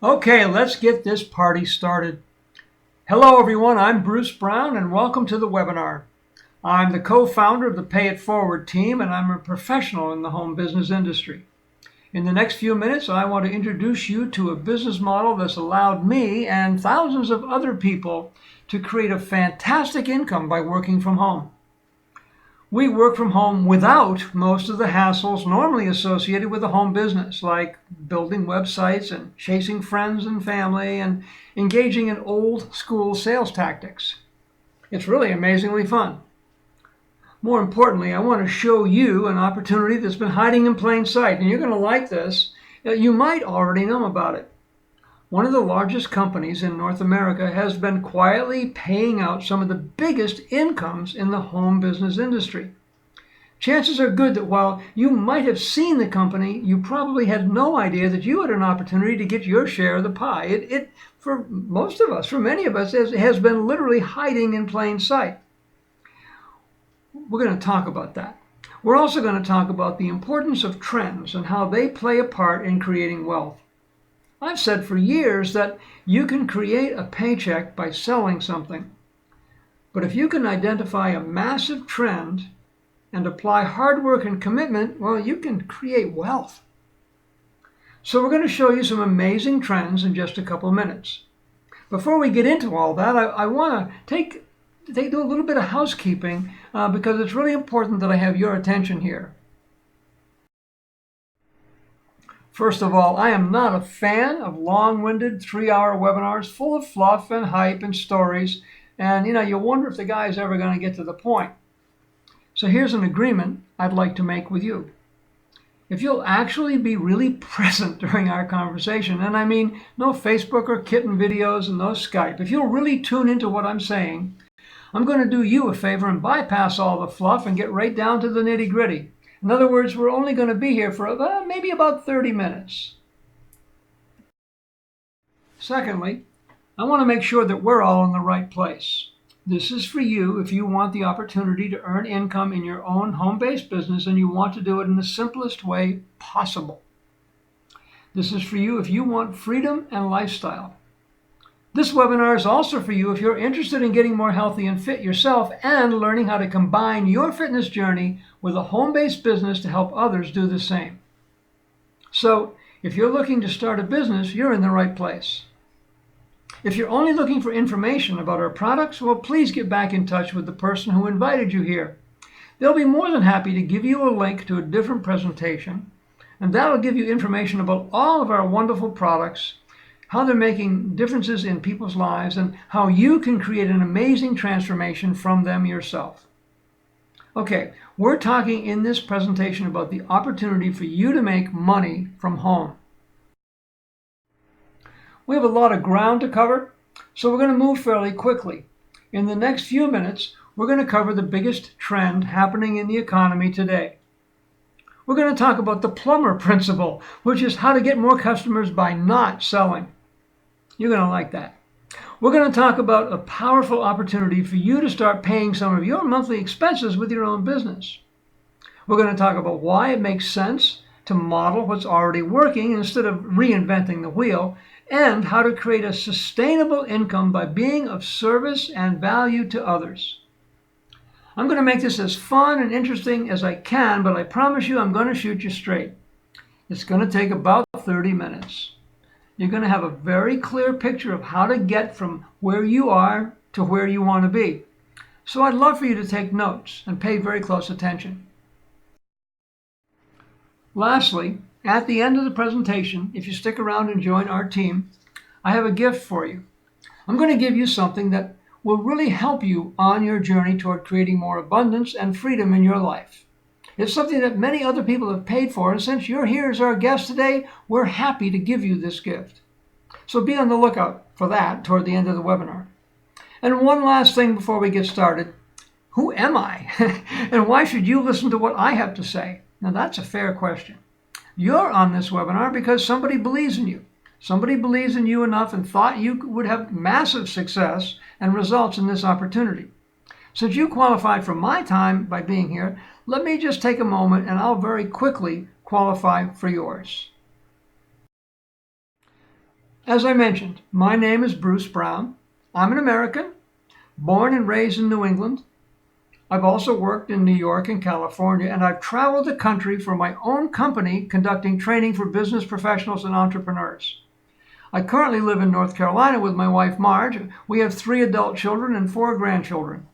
Okay, let's get this party started. Hello everyone, I'm Bruce Brown and welcome to the webinar. I'm the co-founder of the Pay It Forward team and I'm a professional in the home business industry. In the next few minutes, I want to introduce you to a business model that's allowed me and thousands of other people to create a fantastic income by working from home. We work from home without most of the hassles normally associated with a home business, like building websites and chasing friends and family and engaging in old school sales tactics. It's really amazingly fun. More importantly, I want to show you an opportunity that's been hiding in plain sight, and you're going to like this. You might already know about it. One of the largest companies in North America has been quietly paying out some of the biggest incomes in the home business industry. Chances are good that while you might have seen the company, you probably had no idea that you had an opportunity to get your share of the pie. It for most of us, for many of us, has been literally hiding in plain sight. We're going to talk about that. We're also going to talk about the importance of trends and how they play a part in creating wealth. I've said for years that you can create a paycheck by selling something. But if you can identify a massive trend and apply hard work and commitment, well, you can create wealth. So we're going to show you some amazing trends in just a couple of minutes. Before we get into all that, I want to do a little bit of housekeeping because it's really important that I have your attention here. First of all, I am not a fan of long-winded 3-hour webinars full of fluff and hype and stories, and you wonder if the guy's ever going to get to the point. So here's an agreement I'd like to make with you. If you'll actually be really present during our conversation, and I mean no Facebook or kitten videos and no Skype, if you'll really tune into what I'm saying, I'm going to do you a favor and bypass all the fluff and get right down to the nitty-gritty. In other words, we're only going to be here for maybe about 30 minutes. Secondly, I want to make sure that we're all in the right place. This is for you if you want the opportunity to earn income in your own home-based business and you want to do it in the simplest way possible. This is for you if you want freedom and lifestyle. This webinar is also for you if you're interested in getting more healthy and fit yourself and learning how to combine your fitness journey with a home-based business to help others do the same. So, if you're looking to start a business, you're in the right place. If you're only looking for information about our products, well, please get back in touch with the person who invited you here. They'll be more than happy to give you a link to a different presentation, and that'll give you information about all of our wonderful products, how they're making differences in people's lives, and how you can create an amazing transformation from them yourself. Okay, we're talking in this presentation about the opportunity for you to make money from home. We have a lot of ground to cover, so we're going to move fairly quickly. In the next few minutes, we're going to cover the biggest trend happening in the economy today. We're going to talk about the plumber principle, which is how to get more customers by not selling. You're going to like that. We're going to talk about a powerful opportunity for you to start paying some of your monthly expenses with your own business. We're going to talk about why it makes sense to model what's already working instead of reinventing the wheel, and how to create a sustainable income by being of service and value to others. I'm going to make this as fun and interesting as I can, but I promise you I'm going to shoot you straight. It's going to take about 30 minutes. You're going to have a very clear picture of how to get from where you are to where you want to be. So I'd love for you to take notes and pay very close attention. Lastly, at the end of the presentation, if you stick around and join our team, I have a gift for you. I'm going to give you something that will really help you on your journey toward creating more abundance and freedom in your life. It's something that many other people have paid for, and since you're here as our guest today, we're happy to give you this gift. So be on the lookout for that toward the end of the webinar. And one last thing before we get started. Who am I? And why should you listen to what I have to say? Now that's a fair question. You're on this webinar because somebody believes in you. Somebody believes in you enough and thought you would have massive success and results in this opportunity. Since you qualified for my time by being here, let me just take a moment and I'll very quickly qualify for yours. As I mentioned, my name is Bruce Brown. I'm an American, born and raised in New England. I've also worked in New York and California, and I've traveled the country for my own company conducting training for business professionals and entrepreneurs. I currently live in North Carolina with my wife, Marge. We have 3 adult children and 4 grandchildren.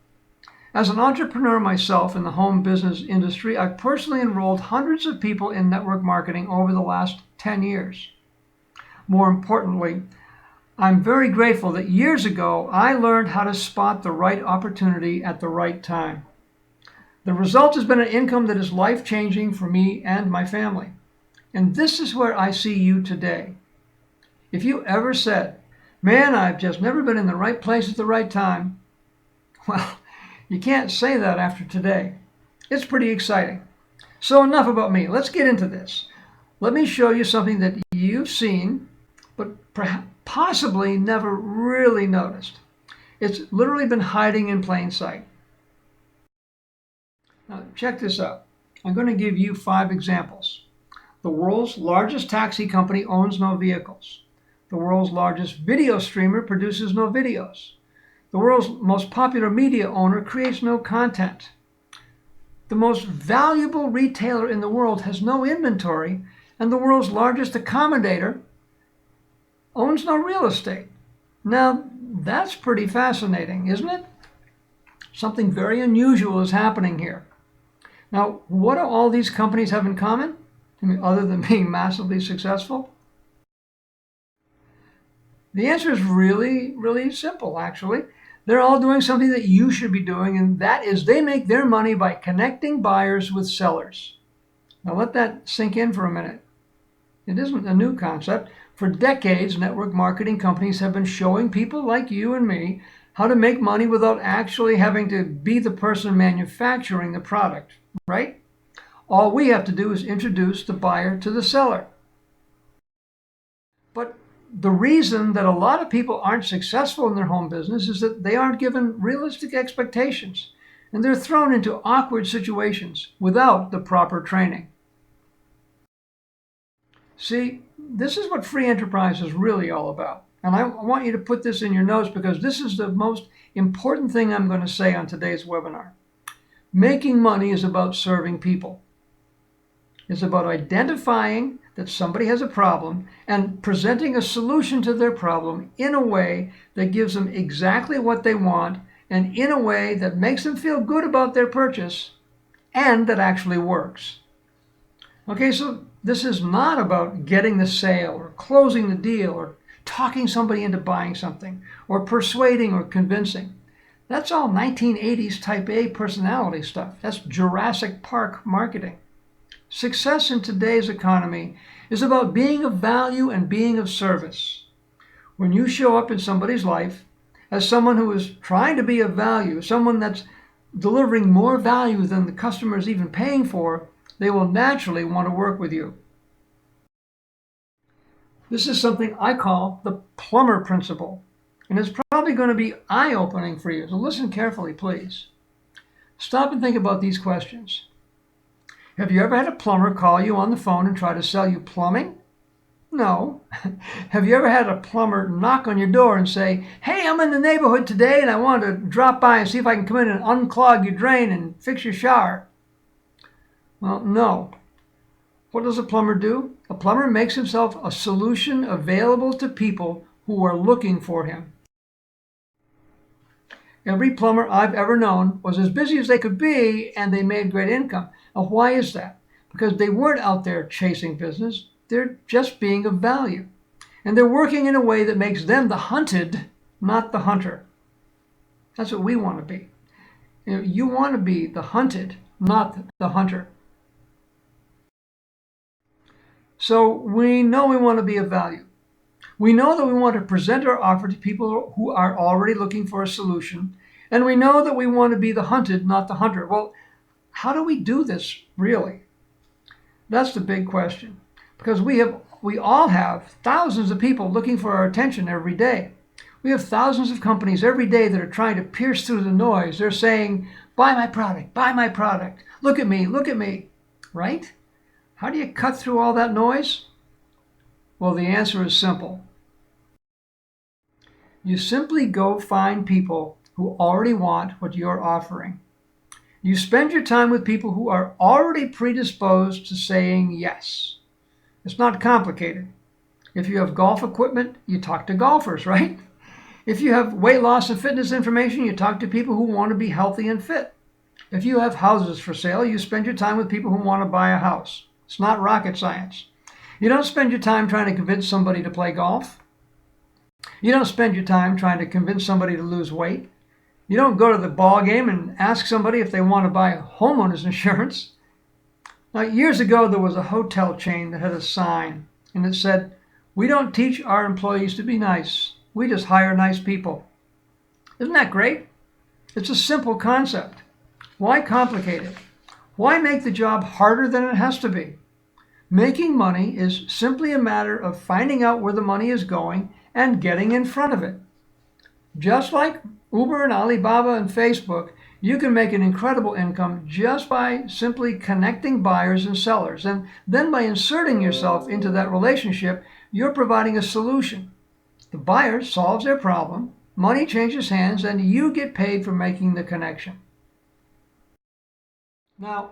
As an entrepreneur myself in the home business industry, I've personally enrolled hundreds of people in network marketing over the last 10 years. More importantly, I'm very grateful that years ago I learned how to spot the right opportunity at the right time. The result has been an income that is life-changing for me and my family. And this is where I see you today. If you ever said, "Man, I've just never been in the right place at the right time," well, you can't say that after today. It's pretty exciting. So enough about me. Let's get into this. Let me show you something that you've seen, but perhaps possibly never really noticed. It's literally been hiding in plain sight. Now, check this out. I'm going to give you 5 examples. The world's largest taxi company owns no vehicles. The world's largest video streamer produces no videos. The world's most popular media owner creates no content. The most valuable retailer in the world has no inventory, and the world's largest accommodator owns no real estate. Now, that's pretty fascinating, isn't it? Something very unusual is happening here. Now, what do all these companies have in common? I mean, other than being massively successful? The answer is really, really simple, actually. They're all doing something that you should be doing, and that is they make their money by connecting buyers with sellers. Now, let that sink in for a minute. It isn't a new concept. For decades, network marketing companies have been showing people like you and me how to make money without actually having to be the person manufacturing the product, right? All we have to do is introduce the buyer to the seller. But the reason that a lot of people aren't successful in their home business is that they aren't given realistic expectations, and they're thrown into awkward situations without the proper training. See, this is what free enterprise is really all about. And I want you to put this in your notes because this is the most important thing I'm going to say on today's webinar. Making money is about serving people. It's about identifying that somebody has a problem and presenting a solution to their problem in a way that gives them exactly what they want and in a way that makes them feel good about their purchase and that actually works. Okay, so this is not about getting the sale or closing the deal or talking somebody into buying something or persuading or convincing. That's all 1980s type A personality stuff. That's Jurassic Park marketing. Success in today's economy is about being of value and being of service. When you show up in somebody's life as someone who is trying to be of value, someone that's delivering more value than the customer is even paying for, they will naturally want to work with you. This is something I call the plumber principle, and it's probably going to be eye-opening for you. So listen carefully, please. Stop and think about these questions. Have you ever had a plumber call you on the phone and try to sell you plumbing? No. Have you ever had a plumber knock on your door and say, "Hey, I'm in the neighborhood today and I want to drop by and see if I can come in and unclog your drain and fix your shower"? Well, no. What does a plumber do? A plumber makes himself a solution available to people who are looking for him. Every plumber I've ever known was as busy as they could be, and they made great income. Now, why is that? Because they weren't out there chasing business. They're just being of value. And they're working in a way that makes them the hunted, not the hunter. That's what we want to be. You want to be the hunted, not the hunter. So we know we want to be of value. We know that we want to present our offer to people who are already looking for a solution. And we know that we want to be the hunted, not the hunter. Well, how do we do this, really? That's the big question. Because we all have thousands of people looking for our attention every day. We have thousands of companies every day that are trying to pierce through the noise. They're saying, "Buy my product, buy my product. Look at me," right? How do you cut through all that noise? Well, the answer is simple. You simply go find people who already want what you're offering. You spend your time with people who are already predisposed to saying yes. It's not complicated. If you have golf equipment, you talk to golfers, right? If you have weight loss and fitness information, you talk to people who want to be healthy and fit. If you have houses for sale, you spend your time with people who want to buy a house. It's not rocket science. You don't spend your time trying to convince somebody to play golf. You don't spend your time trying to convince somebody to lose weight. You don't go to the ball game and ask somebody if they want to buy homeowners insurance. Now, years ago, there was a hotel chain that had a sign, and it said, "We don't teach our employees to be nice. We just hire nice people." Isn't that great? It's a simple concept. Why complicate it? Why make the job harder than it has to be? Making money is simply a matter of finding out where the money is going and getting in front of it. Just like Uber and Alibaba and Facebook, you can make an incredible income just by simply connecting buyers and sellers. And then by inserting yourself into that relationship, you're providing a solution. The buyer solves their problem, money changes hands, and you get paid for making the connection. Now,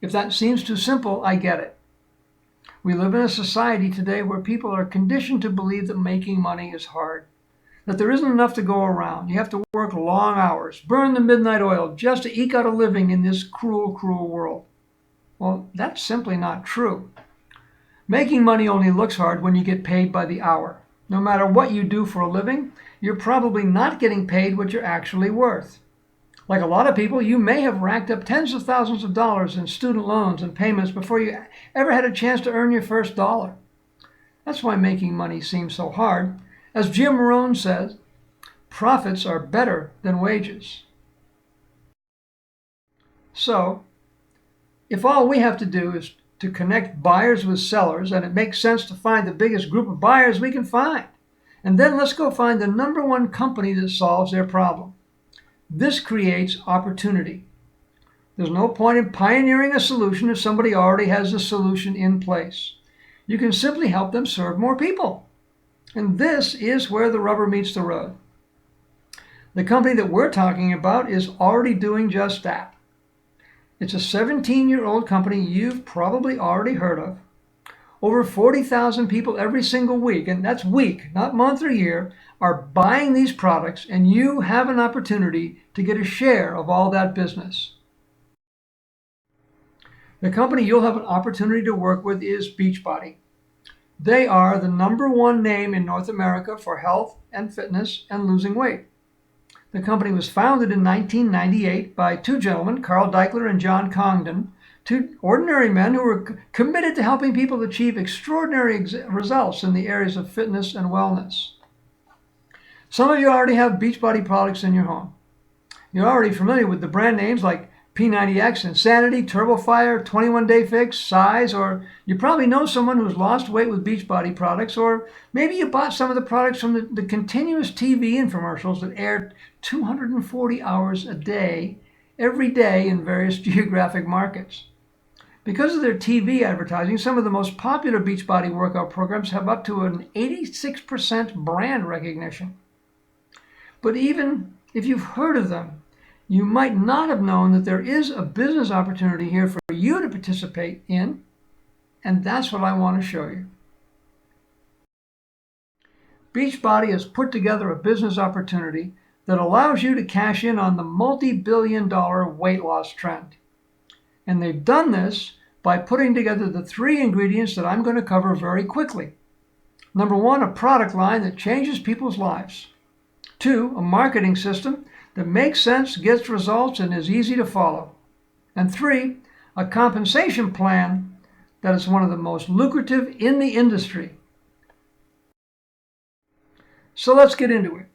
if that seems too simple, I get it. We live in a society today where people are conditioned to believe that making money is hard, that there isn't enough to go around. You have to work long hours, burn the midnight oil just to eke out a living in this cruel, cruel world. Well, that's simply not true. Making money only looks hard when you get paid by the hour. No matter what you do for a living, you're probably not getting paid what you're actually worth. Like a lot of people, you may have racked up tens of thousands of dollars in student loans and payments before you ever had a chance to earn your first dollar. That's why making money seems so hard. As Jim Rohn says, profits are better than wages. So, if all we have to do is to connect buyers with sellers, and it makes sense to find the biggest group of buyers we can find, and then let's go find the number one company that solves their problem. This creates opportunity. There's no point in pioneering a solution if somebody already has a solution in place. You can simply help them serve more people. And this is where the rubber meets the road. The company that we're talking about is already doing just that. It's a 17-year-old company you've probably already heard of. Over 40,000 people every single week, and that's week, not month or year, are buying these products, and you have an opportunity to get a share of all that business. The company you'll have an opportunity to work with is Beachbody. They are the number one name in North America for health and fitness and losing weight. The company was founded in 1998 by two gentlemen, Carl Daikeler and John Congdon, two ordinary men who were committed to helping people achieve extraordinary results in the areas of fitness and wellness. Some of you already have Beachbody products in your home. You're already familiar with the brand names like P90X, Insanity, TurboFire, 21 Day Fix, Size, or you probably know someone who's lost weight with Beachbody products, or maybe you bought some of the products from the continuous TV infomercials that aired 240 hours a day, every day in various geographic markets. Because of their TV advertising, some of the most popular Beachbody workout programs have up to an 86% brand recognition. But even if you've heard of them, you might not have known that there is a business opportunity here for you to participate in, and that's what I want to show you. Beachbody has put together a business opportunity that allows you to cash in on the multi-billion-dollar weight loss trend. And they've done this by putting together the three ingredients that I'm going to cover very quickly. Number one, a product line that changes people's lives. Two, a marketing system that makes sense, gets results, and is easy to follow. And three, a compensation plan that is one of the most lucrative in the industry. So let's get into it.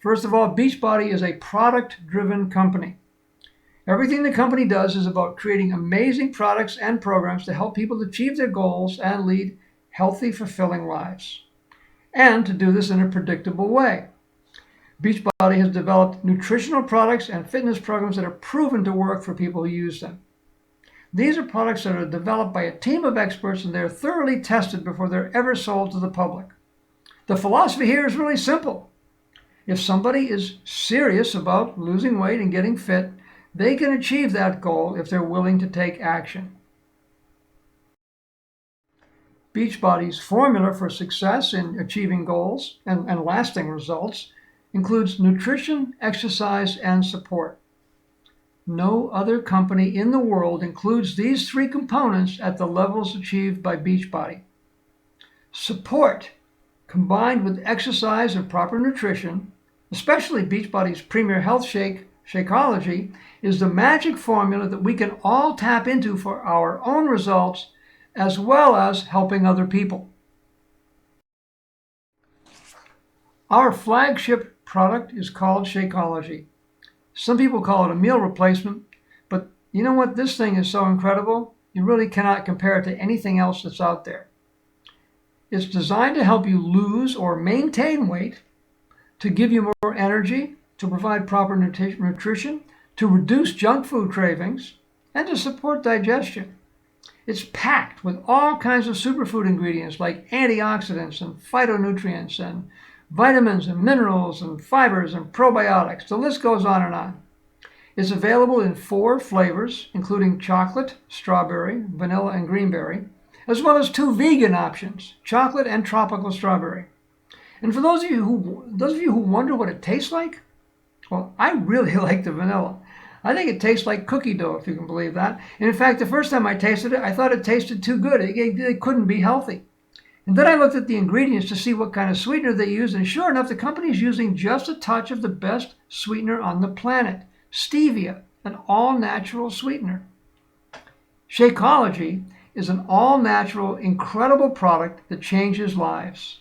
First of all, Beachbody is a product-driven company. Everything the company does is about creating amazing products and programs to help people achieve their goals and lead healthy, fulfilling lives. And to do this in a predictable way. Beachbody has developed nutritional products and fitness programs that are proven to work for people who use them. These are products that are developed by a team of experts, and they're thoroughly tested before they're ever sold to the public. The philosophy here is really simple. If somebody is serious about losing weight and getting fit, they can achieve that goal if they're willing to take action. Beachbody's formula for success in achieving goals and lasting results includes nutrition, exercise, and support. No other company in the world includes these three components at the levels achieved by Beachbody. Support, combined with exercise and proper nutrition, especially Beachbody's Premier Health Shake, Shakeology, is the magic formula that we can all tap into for our own results as well as helping other people. Our flagship product is called Shakeology. Some people call it a meal replacement, but you know what? This thing is so incredible, you really cannot compare it to anything else that's out there. It's designed to help you lose or maintain weight, to give you more energy, to provide proper nutrition, to reduce junk food cravings, and to support digestion. It's packed with all kinds of superfood ingredients like antioxidants and phytonutrients and vitamins and minerals and fibers and probiotics. The list goes on and on. It's available in 4 flavors, including chocolate, strawberry, vanilla, and greenberry, as well as 2 vegan options, chocolate and tropical strawberry. And for those of you who wonder what it tastes like, well, I really like the vanilla. I think it tastes like cookie dough, if you can believe that. And in fact, the first time I tasted it, I thought it tasted too good. It couldn't be healthy. And then I looked at the ingredients to see what kind of sweetener they use, and sure enough, the company is using just a touch of the best sweetener on the planet, stevia, an all-natural sweetener. Shakeology is an all-natural, incredible product that changes lives.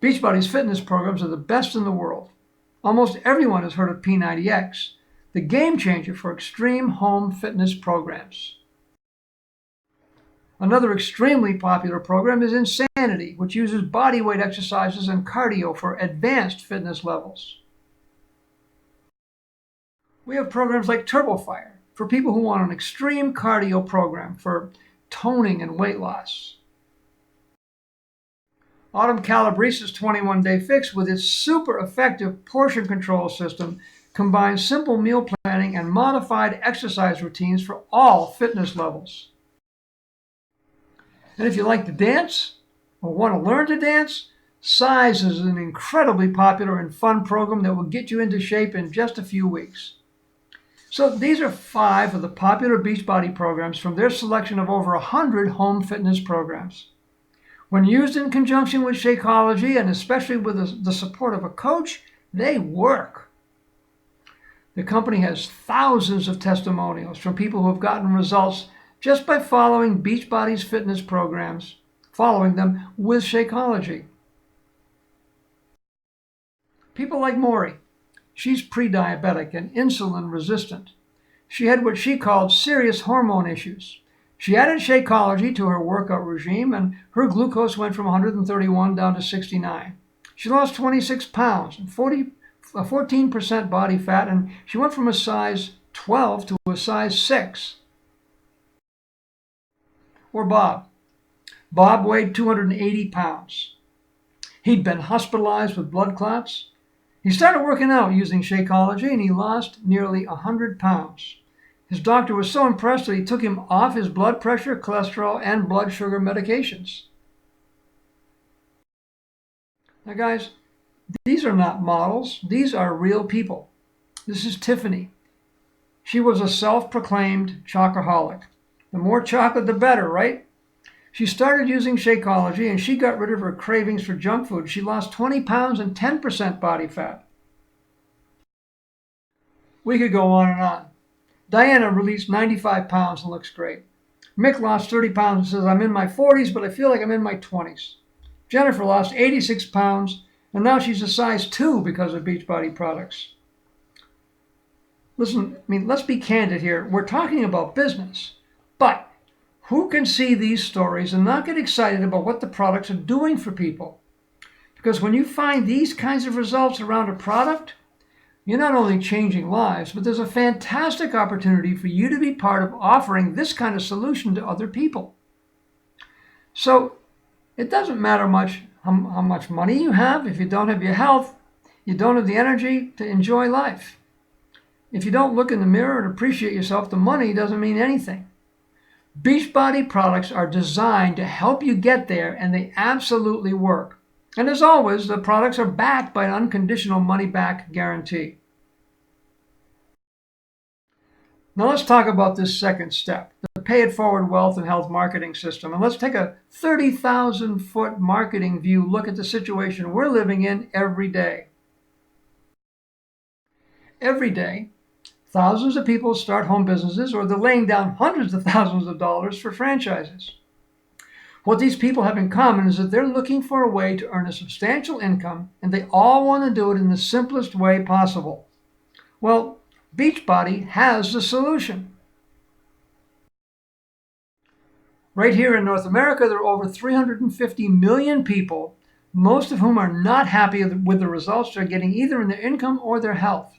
Beachbody's fitness programs are the best in the world. Almost everyone has heard of P90X, the game changer for extreme home fitness programs. Another extremely popular program is Insanity, which uses body weight exercises and cardio for advanced fitness levels. We have programs like TurboFire for people who want an extreme cardio program for toning and weight loss. Autumn Calabrese's 21-Day Fix, with its super effective portion control system, combines simple meal planning and modified exercise routines for all fitness levels. And if you like to dance or want to learn to dance, Size is an incredibly popular and fun program that will get you into shape in just a few weeks. So these are 5 of the popular Beachbody programs from their selection of over 100 home fitness programs. When used in conjunction with Shakeology, and especially with the support of a coach, they work. The company has thousands of testimonials from people who have gotten results just by following Beachbody's fitness programs, following them with Shakeology. People like Maury. She's pre-diabetic and insulin resistant. She had what she called serious hormone issues. She added Shakeology to her workout regime, and her glucose went from 131 down to 69. She lost 26 pounds, 14% body fat, and she went from a size 12 to a size 6. Or Bob. Bob weighed 280 pounds. He'd been hospitalized with blood clots. He started working out using Shakeology, and he lost nearly 100 pounds. His doctor was so impressed that he took him off his blood pressure, cholesterol, and blood sugar medications. Now, guys, these are not models. These are real people. This is Tiffany. She was a self-proclaimed chocoholic. The more chocolate, the better, right? She started using Shakeology, and she got rid of her cravings for junk food. She lost 20 pounds and 10% body fat. We could go on and on. Diana released 95 pounds and looks great. Mick lost 30 pounds and says, I'm in my 40s, but I feel like I'm in my 20s. Jennifer lost 86 pounds, and now she's a size 2 because of Beachbody products. Listen, let's be candid here. We're talking about business, but who can see these stories and not get excited about what the products are doing for people? Because when you find these kinds of results around a product, you're not only changing lives, but there's a fantastic opportunity for you to be part of offering this kind of solution to other people. So it doesn't matter much how much money you have. If you don't have your health, you don't have the energy to enjoy life. If you don't look in the mirror and appreciate yourself, the money doesn't mean anything. Beachbody products are designed to help you get there, and they absolutely work. And as always, the products are backed by an unconditional money-back guarantee. Now let's talk about this second step, the Pay It Forward Wealth and Health Marketing System. And let's take a 30,000-foot marketing view look at the situation we're living in every day. Every day, thousands of people start home businesses, or they're laying down hundreds of thousands of dollars for franchises. What these people have in common is that they're looking for a way to earn a substantial income, and they all want to do it in the simplest way possible. Well, Beachbody has the solution. Right here in North America, there are over 350 million people, most of whom are not happy with the results they're getting either in their income or their health.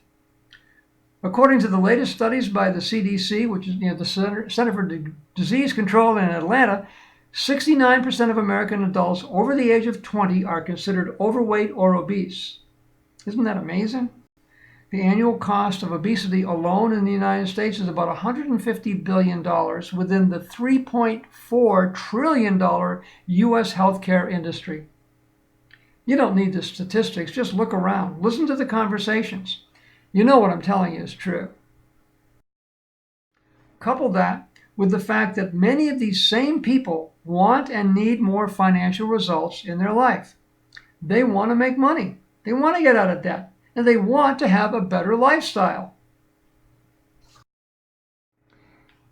According to the latest studies by the CDC, which is the Center for Disease Control in Atlanta, 69% of American adults over the age of 20 are considered overweight or obese. Isn't that amazing? The annual cost of obesity alone in the United States is about $150 billion within the $3.4 trillion U.S. healthcare industry. You don't need the statistics, just look around. Listen to the conversations. You know what I'm telling you is true. Couple that with the fact that many of these same people want and need more financial results in their life. They want to make money. They want to get out of debt. And they want to have a better lifestyle.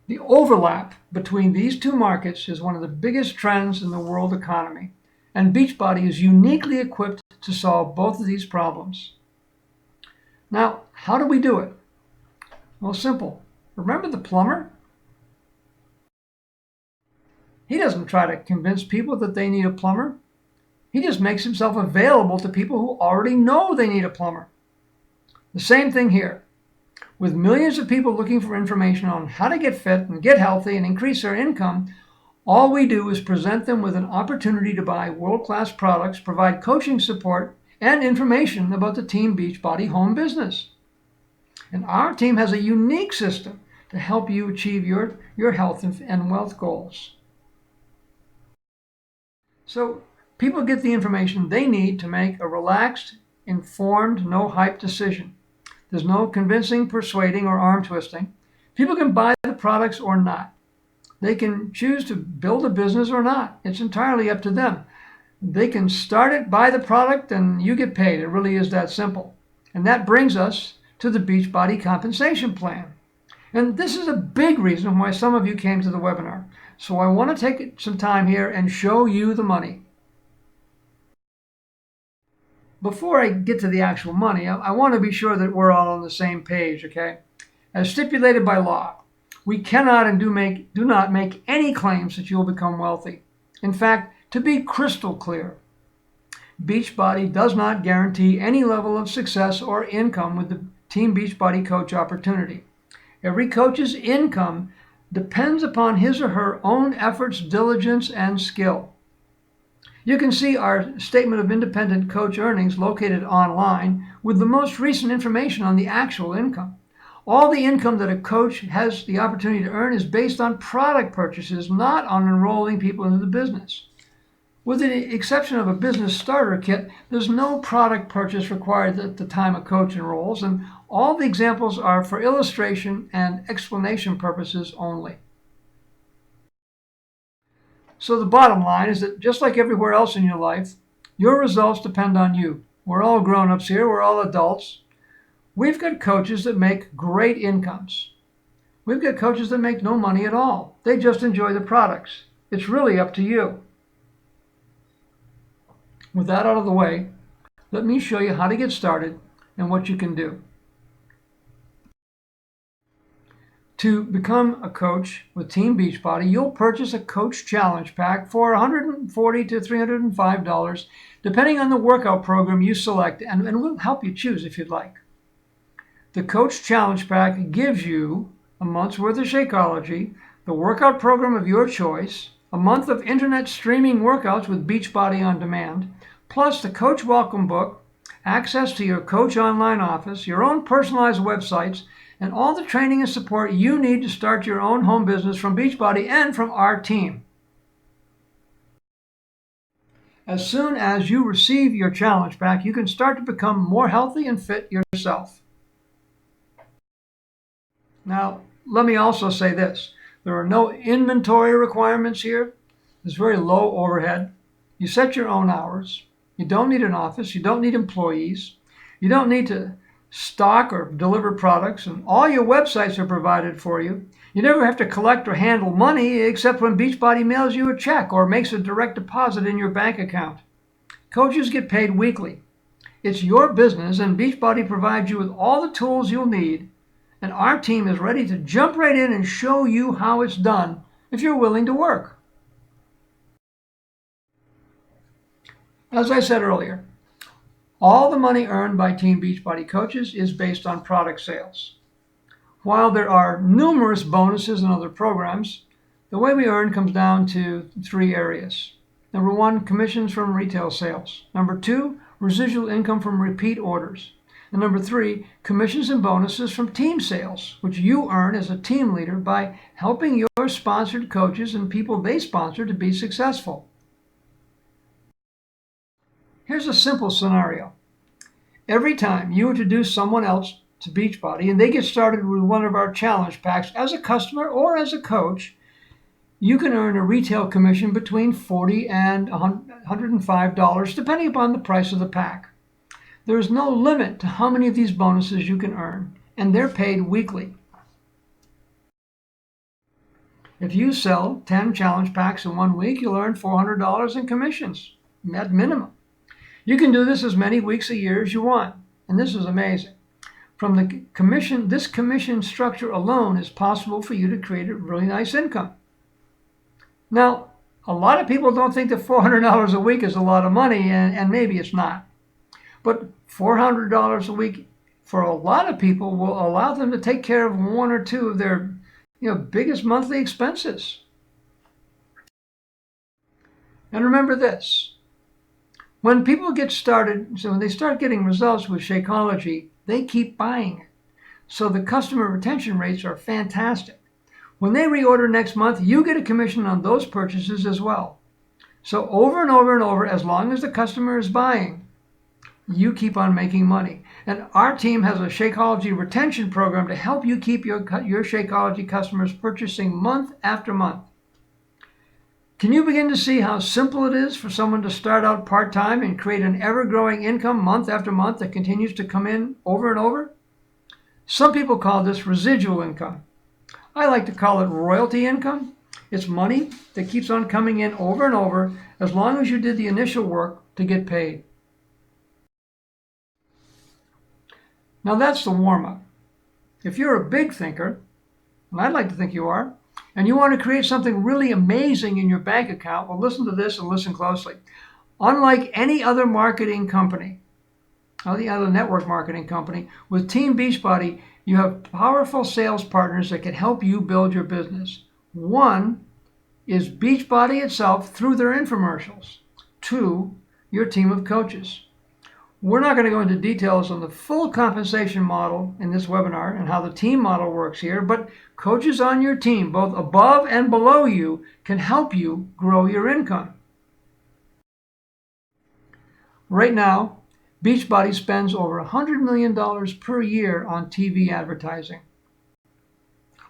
The overlap between these two markets is one of the biggest trends in the world economy, and Beachbody is uniquely equipped to solve both of these problems. Now, how do we do it? Well, simple. Remember the plumber? He doesn't try to convince people that they need a plumber. He just makes himself available to people who already know they need a plumber. The same thing here. With millions of people looking for information on how to get fit and get healthy and increase their income, all we do is present them with an opportunity to buy world-class products, provide coaching support, and information about the Team Beachbody home business. And our team has a unique system to help you achieve your health and wealth goals. So people get the information they need to make a relaxed, informed, no-hype decision. There's no convincing, persuading, or arm twisting. People can buy the products or not. They can choose to build a business or not. It's entirely up to them. They can start it, buy the product, and you get paid. It really is that simple. And that brings us to the Beachbody compensation plan. And this is a big reason why some of you came to the webinar. So I want to take some time here and show you the money. Before I get to the actual money, I want to be sure that we're all on the same page, okay? As stipulated by law, we cannot and do not make any claims that you'll become wealthy. In fact, to be crystal clear, Beachbody does not guarantee any level of success or income with the Team Beachbody coach opportunity. Every coach's income depends upon his or her own efforts, diligence, and skill. You can see our Statement of Independent Coach Earnings located online with the most recent information on the actual income. All the income that a coach has the opportunity to earn is based on product purchases, not on enrolling people into the business. With the exception of a business starter kit, there's no product purchase required at the time a coach enrolls, and all the examples are for illustration and explanation purposes only. So the bottom line is that just like everywhere else in your life, your results depend on you. We're all grown-ups here. We're all adults. We've got coaches that make great incomes. We've got coaches that make no money at all. They just enjoy the products. It's really up to you. With that out of the way, let me show you how to get started and what you can do. To become a coach with Team Beachbody, you'll purchase a Coach Challenge Pack for $140 to $305, depending on the workout program you select, and we'll help you choose if you'd like. The Coach Challenge Pack gives you a month's worth of Shakeology, the workout program of your choice, a month of internet streaming workouts with Beachbody on demand, plus the Coach Welcome Book, access to your Coach online office, your own personalized websites, and all the training and support you need to start your own home business from Beachbody and from our team. As soon as you receive your challenge pack, you can start to become more healthy and fit yourself. Now, let me also say this. There are no inventory requirements here. There's very low overhead. You set your own hours. You don't need an office. You don't need employees. You don't need to stock or deliver products, and all your websites are provided for you. You never have to collect or handle money except when Beachbody mails you a check or makes a direct deposit in your bank account. Coaches get paid weekly. It's your business, and Beachbody provides you with all the tools you'll need, and our team is ready to jump right in and show you how it's done if you're willing to work. As I said earlier, all the money earned by Team Beachbody coaches is based on product sales. While there are numerous bonuses and other programs, the way we earn comes down to 3 areas. Number 1, commissions from retail sales. Number 2, residual income from repeat orders. And number 3, commissions and bonuses from team sales, which you earn as a team leader by helping your sponsored coaches and people they sponsor to be successful. Here's a simple scenario. Every time you introduce someone else to Beachbody and they get started with one of our challenge packs as a customer or as a coach, you can earn a retail commission between $40 and $105 depending upon the price of the pack. There is no limit to how many of these bonuses you can earn, and they're paid weekly. If you sell 10 challenge packs in 1 week, you'll earn $400 in commissions at minimum. You can do this as many weeks a year as you want, and this is amazing. From the commission, this commission structure alone is possible for you to create a really nice income. Now, a lot of people don't think that $400 a week is a lot of money, and maybe it's not. But $400 a week for a lot of people will allow them to take care of 1 or 2 of their biggest monthly expenses. And remember this. When people get started, so when they start getting results with Shakeology, they keep buying it. So the customer retention rates are fantastic. When they reorder next month, you get a commission on those purchases as well. So over and over and over, as long as the customer is buying, you keep on making money. And our team has a Shakeology retention program to help you keep your Shakeology customers purchasing month after month. Can you begin to see how simple it is for someone to start out part-time and create an ever-growing income month after month that continues to come in over and over? Some people call this residual income. I like to call it royalty income. It's money that keeps on coming in over and over as long as you did the initial work to get paid. Now that's the warm-up. If you're a big thinker, and I'd like to think you are, and you want to create something really amazing in your bank account, well, listen to this and listen closely. Unlike any other marketing company, any other network marketing company, with Team Beachbody, you have powerful sales partners that can help you build your business. 1 is Beachbody itself through their infomercials. 2, your team of coaches. We're not going to go into details on the full compensation model in this webinar and how the team model works here, but coaches on your team, both above and below you, can help you grow your income. Right now, Beachbody spends over $100 million per year on TV advertising.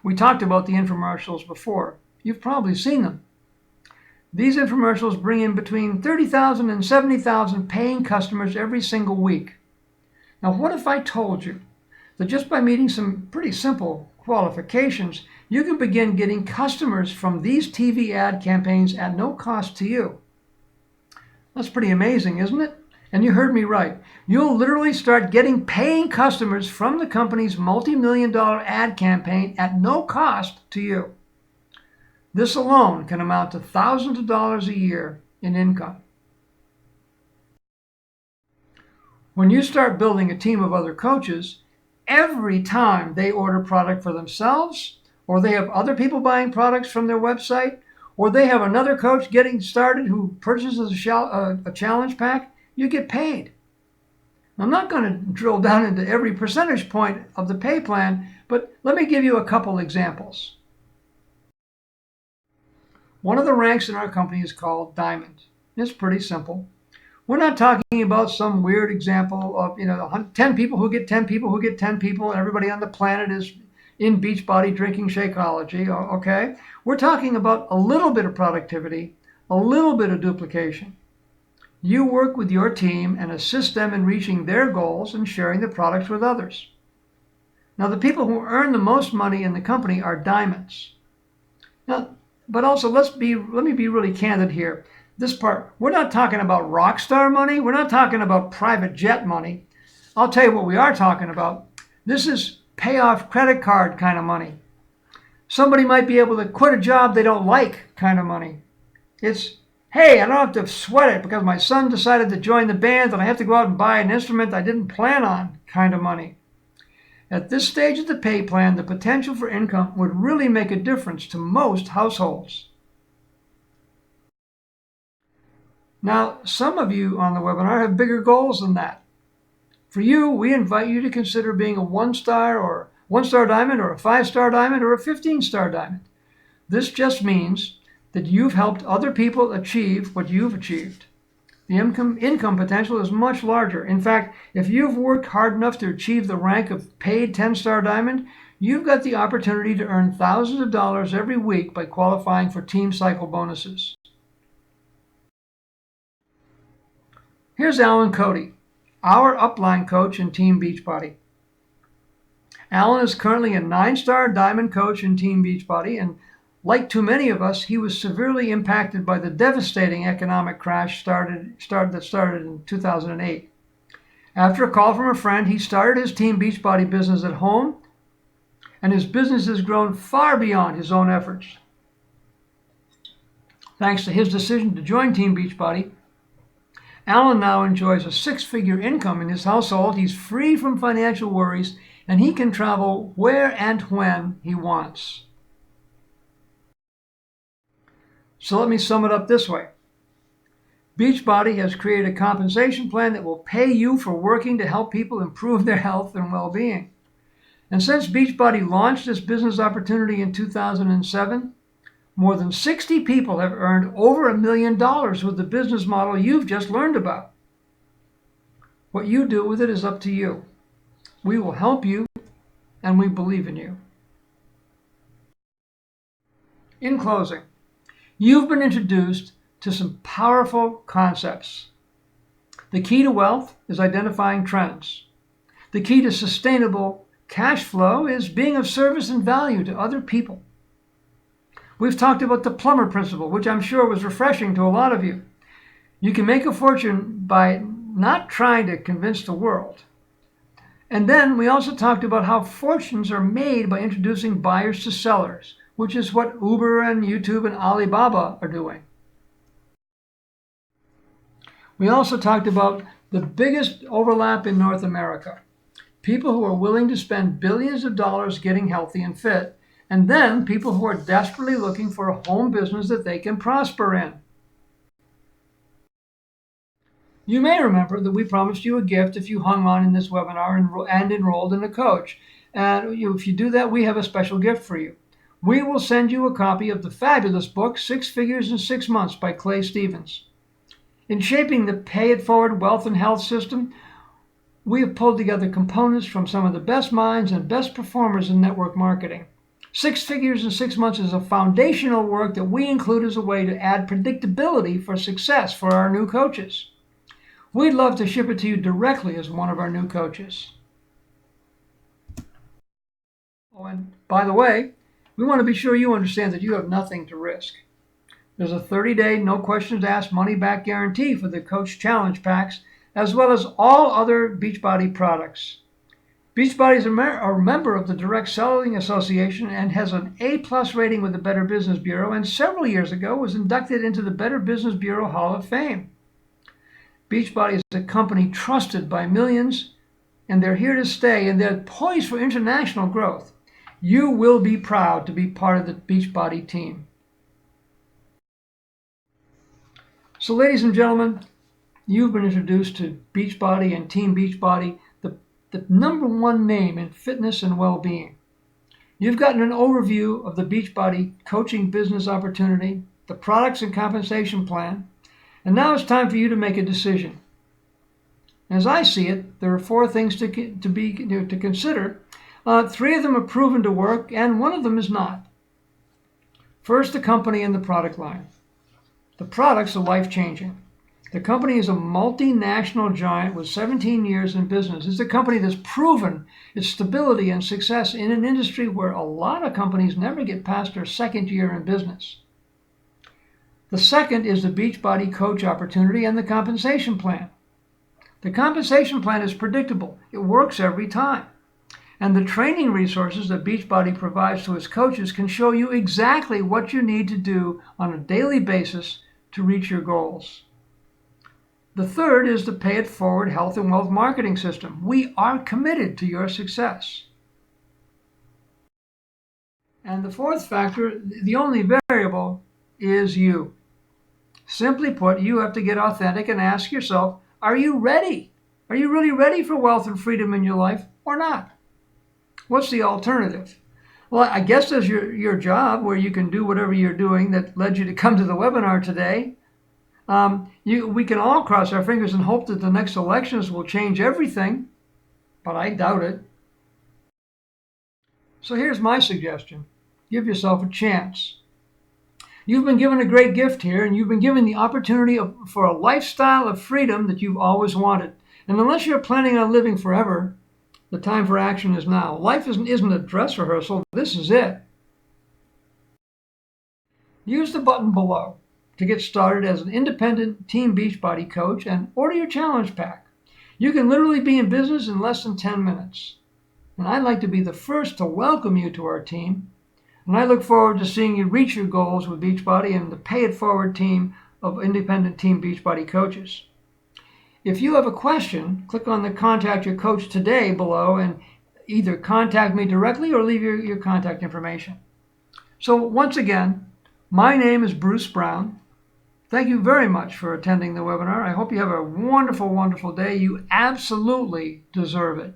We talked about the infomercials before. You've probably seen them. These infomercials bring in between 30,000 and 70,000 paying customers every single week. Now, what if I told you that just by meeting some pretty simple qualifications, you can begin getting customers from these TV ad campaigns at no cost to you? That's pretty amazing, isn't it? And you heard me right. You'll literally start getting paying customers from the company's multi-million-dollar ad campaign at no cost to you. This alone can amount to thousands of dollars a year in income. When you start building a team of other coaches, every time they order product for themselves, or they have other people buying products from their website, or they have another coach getting started who purchases a challenge pack, you get paid. I'm not going to drill down into every percentage point of the pay plan, but let me give you a couple examples. One of the ranks in our company is called Diamond. It's pretty simple. We're not talking about some weird example of, 10 people who get 10 people who get 10 people, and everybody on the planet is in Beachbody drinking Shakeology, okay? We're talking about a little bit of productivity, a little bit of duplication. You work with your team and assist them in reaching their goals and sharing the products with others. Now, the people who earn the most money in the company are diamonds. Now, but also let me be really candid here. This part, we're not talking about rock star money. We're not talking about private jet money. I'll tell you what we are talking about. This is pay off credit card kind of money. Somebody might be able to quit a job they don't like kind of money. It's, hey, I don't have to sweat it because my son decided to join the band and I have to go out and buy an instrument I didn't plan on kind of money. At this stage of the pay plan, the potential for income would really make a difference to most households. Now, some of you on the webinar have bigger goals than that. For you, we invite you to consider being a 1-star or 1-star diamond or a 5-star diamond or a 15-star diamond. This just means that you've helped other people achieve what you've achieved. The income potential is much larger. In fact, if you've worked hard enough to achieve the rank of paid 10-star diamond, you've got the opportunity to earn thousands of dollars every week by qualifying for team cycle bonuses. Here's Alan Cody, our upline coach in Team Beachbody. Alan is currently a 9-star diamond coach in Team Beachbody, and like too many of us, he was severely impacted by the devastating economic crash that started in 2008. After a call from a friend, he started his Team Beachbody business at home, and his business has grown far beyond his own efforts. Thanks to his decision to join Team Beachbody, Alan now enjoys a 6-figure income in his household. He's free from financial worries, and he can travel where and when he wants. So let me sum it up this way. Beachbody has created a compensation plan that will pay you for working to help people improve their health and well-being. And since Beachbody launched this business opportunity in 2007, more than 60 people have earned over $1 million with the business model you've just learned about. What you do with it is up to you. We will help you, and we believe in you. In closing, you've been introduced to some powerful concepts. The key to wealth is identifying trends. The key to sustainable cash flow is being of service and value to other people. We've talked about the plumber principle, which I'm sure was refreshing to a lot of you. You can make a fortune by not trying to convince the world. And then we also talked about how fortunes are made by introducing buyers to sellers, which is what Uber and YouTube and Alibaba are doing. We also talked about the biggest overlap in North America. People who are willing to spend billions of dollars getting healthy and fit, and then people who are desperately looking for a home business that they can prosper in. You may remember that we promised you a gift if you hung on in this webinar and enrolled in a coach. And if you do that, we have a special gift for you. We will send you a copy of the fabulous book, 6 Figures in 6 Months by Clay Stevens. In shaping the Pay It Forward wealth and health system, we have pulled together components from some of the best minds and best performers in network marketing. 6 Figures in 6 Months is a foundational work that we include as a way to add predictability for success for our new coaches. We'd love to ship it to you directly as one of our new coaches. Oh, and by the way, we want to be sure you understand that you have nothing to risk. There's a 30-day, no questions asked, money-back guarantee for the Coach Challenge packs, as well as all other Beachbody products. Beachbody is a member of the Direct Selling Association and has an A+ rating with the Better Business Bureau, and several years ago was inducted into the Better Business Bureau Hall of Fame. Beachbody is a company trusted by millions, and they're here to stay, and they're poised for international growth. You will be proud to be part of the Beachbody team. So, ladies and gentlemen, you've been introduced to Beachbody and Team Beachbody, the number one name in fitness and well-being. You've gotten an overview of the Beachbody coaching business opportunity, the products and compensation plan, and now it's time for you to make a decision. As I see it, there are four things to consider. Three of them are proven to work, and one of them is not. First, the company and the product line. The products are life-changing. The company is a multinational giant with 17 years in business. It's a company that's proven its stability and success in an industry where a lot of companies never get past their second year in business. The second is the Beachbody coach opportunity and the compensation plan. The compensation plan is predictable. It works every time. And the training resources that Beachbody provides to its coaches can show you exactly what you need to do on a daily basis to reach your goals. The third is the Pay It Forward health and wealth marketing system. We are committed to your success. And the fourth factor, the only variable, is you. Simply put, you have to get authentic and ask yourself, are you ready? Are you really ready for wealth and freedom in your life or not? What's the alternative? Well, I guess there's your job where you can do whatever you're doing that led you to come to the webinar today. We can all cross our fingers and hope that the next elections will change everything, but I doubt it. So here's my suggestion. Give yourself a chance. You've been given a great gift here, and you've been given the opportunity for a lifestyle of freedom that you've always wanted. And unless you're planning on living forever, the time for action is now. Life isn't a dress rehearsal. This is it. Use the button below to get started as an independent Team Beachbody coach and order your challenge pack. You can literally be in business in less than 10 minutes. And I'd like to be the first to welcome you to our team. And I look forward to seeing you reach your goals with Beachbody and the Pay It Forward team of independent Team Beachbody coaches. If you have a question, click on the Contact Your Coach Today below and either contact me directly or leave your contact information. So once again, my name is Bruce Brown. Thank you very much for attending the webinar. I hope you have a wonderful, wonderful day. You absolutely deserve it.